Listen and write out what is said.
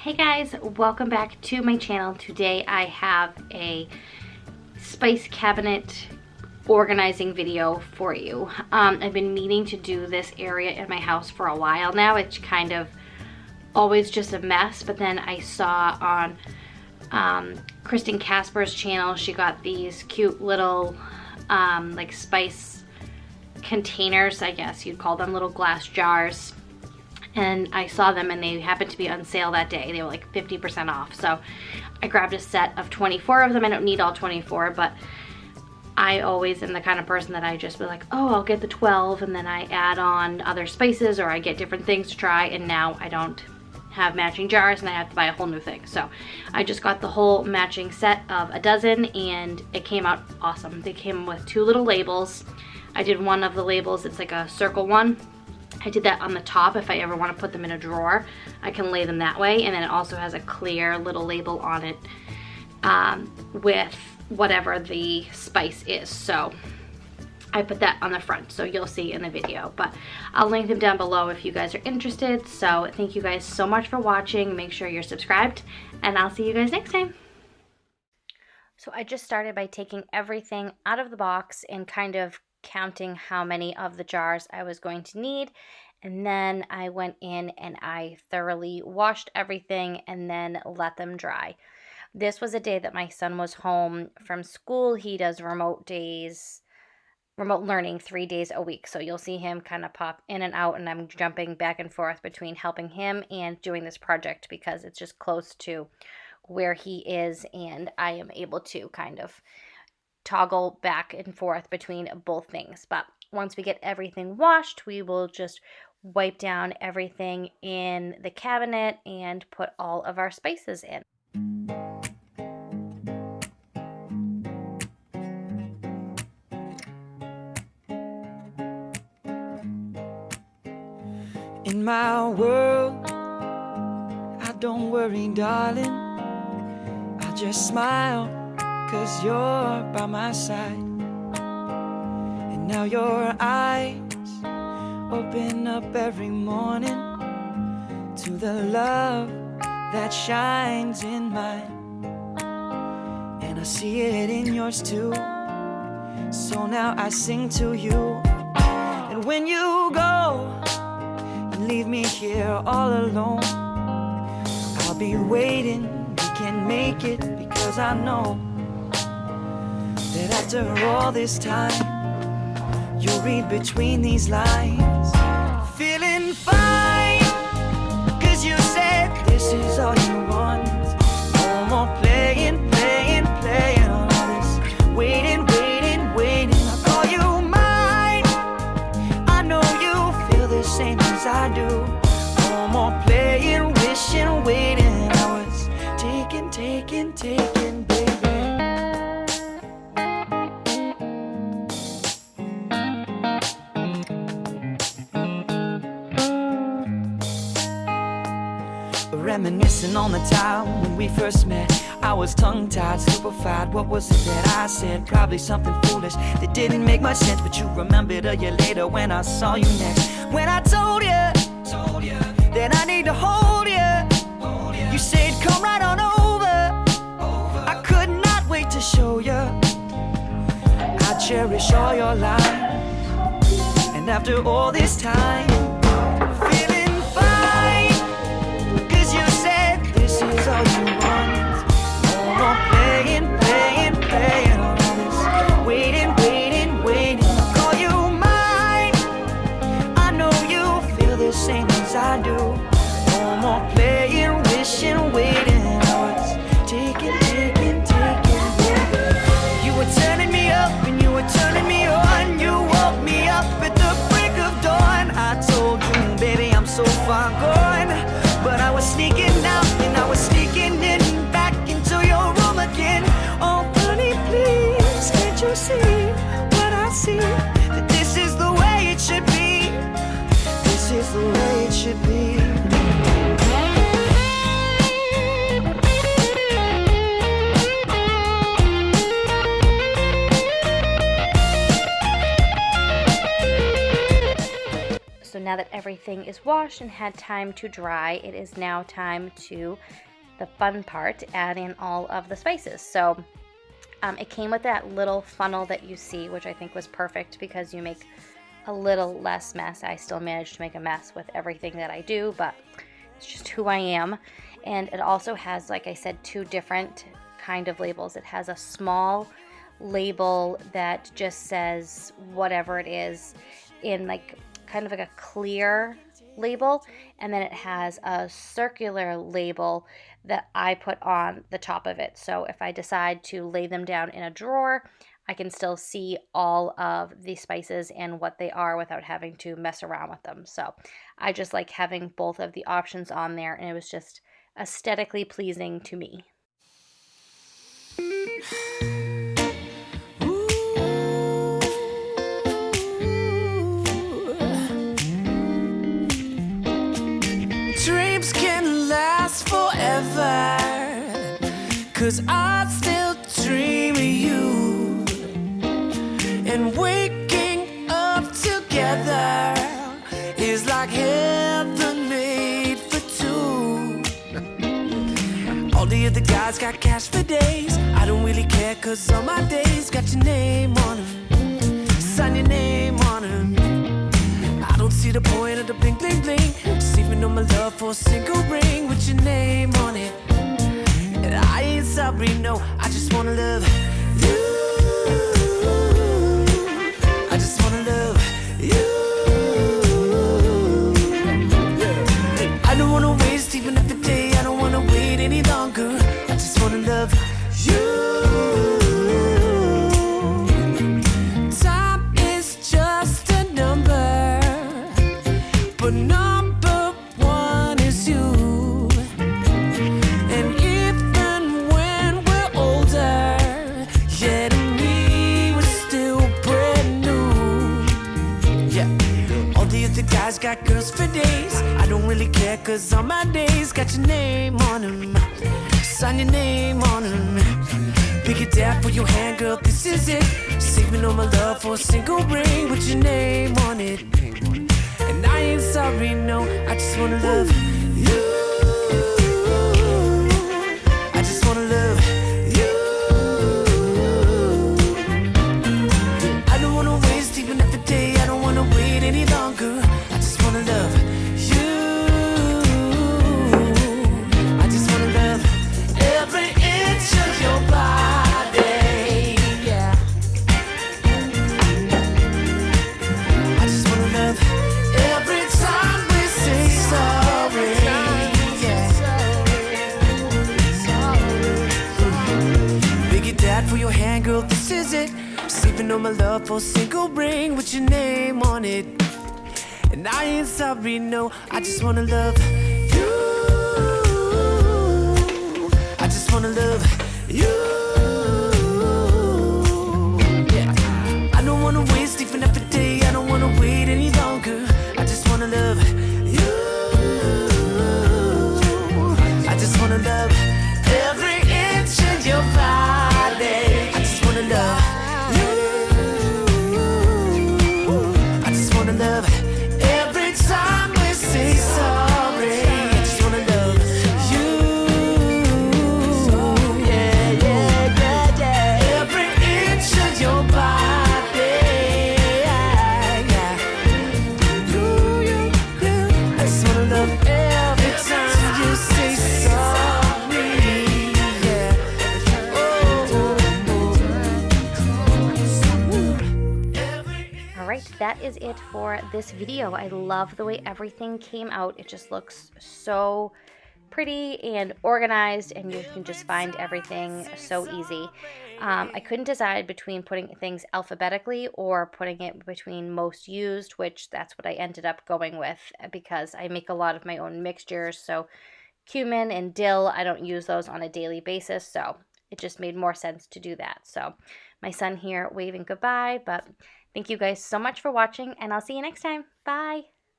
Hey guys, welcome back to my channel. Today I have a spice cabinet organizing video for you. I've been meaning to do this area in my house for a while now. It's kind of always just a mess, but then I saw on Kristen Casper's channel, she got these cute little like spice containers, I guess you'd call them, little glass jars. And I saw them and they happened to be on sale that day. They were like 50% off. So I grabbed a set of 24 of them. I don't need all 24, but I always am the kind of person that I just be like, oh, I'll get the 12 and then I add on other spices or I get different things to try, and now I don't have matching jars and I have to buy a whole new thing. So I just got the whole matching set of a dozen and it came out awesome. They came with 2 little labels. I did one of the labels, it's like a circle one. I did that on the top. If I ever want to put them in a drawer, I can lay them that way. And then it also has a clear little label on it with whatever the spice is. So I put that on the front, so you'll see in the video. But I'll link them down below if you guys are interested. So thank you guys so much for watching. Make sure you're subscribed, and I'll see you guys next time. So I just started by taking everything out of the box and kind of counting how many of the jars I was going to need, and then I went in and I thoroughly washed everything and then let them dry. This was a day that my son was home from school. He does remote learning 3 days a week, so you'll see him kind of pop in and out, and I'm jumping back and forth between helping him and doing this project because it's just close to where he is, and I am able to kind of toggle back and forth between both things. But once we get everything washed, we will just wipe down everything in the cabinet and put all of our spices in. In my world, I don't worry, darling. I just smile, 'cause you're by my side. And now your eyes open up every morning to the love that shines in mine. And I see it in yours too. So now I sing to you. And when you go and leave me here all alone, I'll be waiting. We can make it, because I know that after all this time, you'll read between these lines. Feeling fine, 'cause you said this is all you want. No more playing on all this. Waiting. I'll call you mine. I know you feel the same as I do. No more playing, wishing, waiting. I was taking, baby. Reminiscing on the time when we first met. I was tongue-tied, stupefied. What was it that I said? Probably something foolish that didn't make much sense. But you remembered a year later when I saw you next. When I told you that I need to hold you. You said come right on over. I could not wait to show you. I cherish all your lines. And after all this time, feeling fine, 'cause you said this is all you want. No more playing on all this. Waiting. I'll call you mine. I know you feel the same as I do. No more playing, wishing, waiting. I was taking, baby. You were turning me up and you were turning me on. You woke me up at the break of dawn. I told you, baby, I'm so far gone. But I was sneaking out and I was sneaking in, back into your room again. Oh, honey, please, can't you see what I see? That this is the way it should be. This is the way it should be. So now that everything is washed and had time to dry, it is now time to the fun part, add in all of the spices. So it came with that little funnel that you see, which I think was perfect because you make a little less mess. I still managed to make a mess with everything that I do, but it's just who I am. And it also has, like I said, 2 different kind of labels. It has a small label that just says whatever it is in like kind of like a clear label, and then it has a circular label that I put on the top of it. So if I decide to lay them down in a drawer, I can still see all of the spices and what they are without having to mess around with them. So I just like having both of the options on there, and it was just aesthetically pleasing to me. Dreams can last forever, 'cause I still dream of you. And waking up together is like heaven made for 2. All the other guys got cash for days. I don't really care, 'cause all my days got your name on them. Sign your name on them. I don't see the point of the bling bling bling. Saving all my love for a single ring with your name on it. And I ain't sorry, no, I just wanna love you. I just wanna love you. I don't wanna waste even another day. I don't wanna wait any longer. I just wanna love you. Time is just a number, but number 1 is you. And even when we're older, yeah, to me we're still brand new. Yeah, all the other guys got girls for days. I don't really care, 'cause all my days got your name on them. Sign your name on them. Pick it down for your hand, girl, this is it. Saving all my love for a single ring with your name on it. And I ain't sorry, no, I just wanna love you. I just wanna love you. I don't wanna waste even another day. I don't wanna wait any longer. I just wanna love you. I just wanna love every inch of your body. Yeah. I just wanna love every time we say sorry. Yeah. Big it dad for your hand, girl, this is it. Saving all my love for a single ring with your name on it. And I ain't sorry, no, I just wanna love you. I just wanna love you. Yeah. I don't wanna waste even another day. I don't wanna wait any longer. I just wanna love you. I just wanna love every inch of your body. I just wanna love you. I just wanna love every time we say sorry. I just wanna love you. Yeah, yeah, yeah, yeah. Every inch of your body. Yeah, yeah. You. I just wanna love every time you say sorry. Yeah. All right, that is it for this video. I love the way everything came out. It just looks so pretty and organized, and you can just find everything so easy. I couldn't decide between putting things alphabetically or putting it between most used, which that's what I ended up going with because I make a lot of my own mixtures. So cumin and dill, I don't use those on a daily basis, so it just made more sense to do that. So my son here waving goodbye, but thank you guys so much for watching, and I'll see you next time. Bye!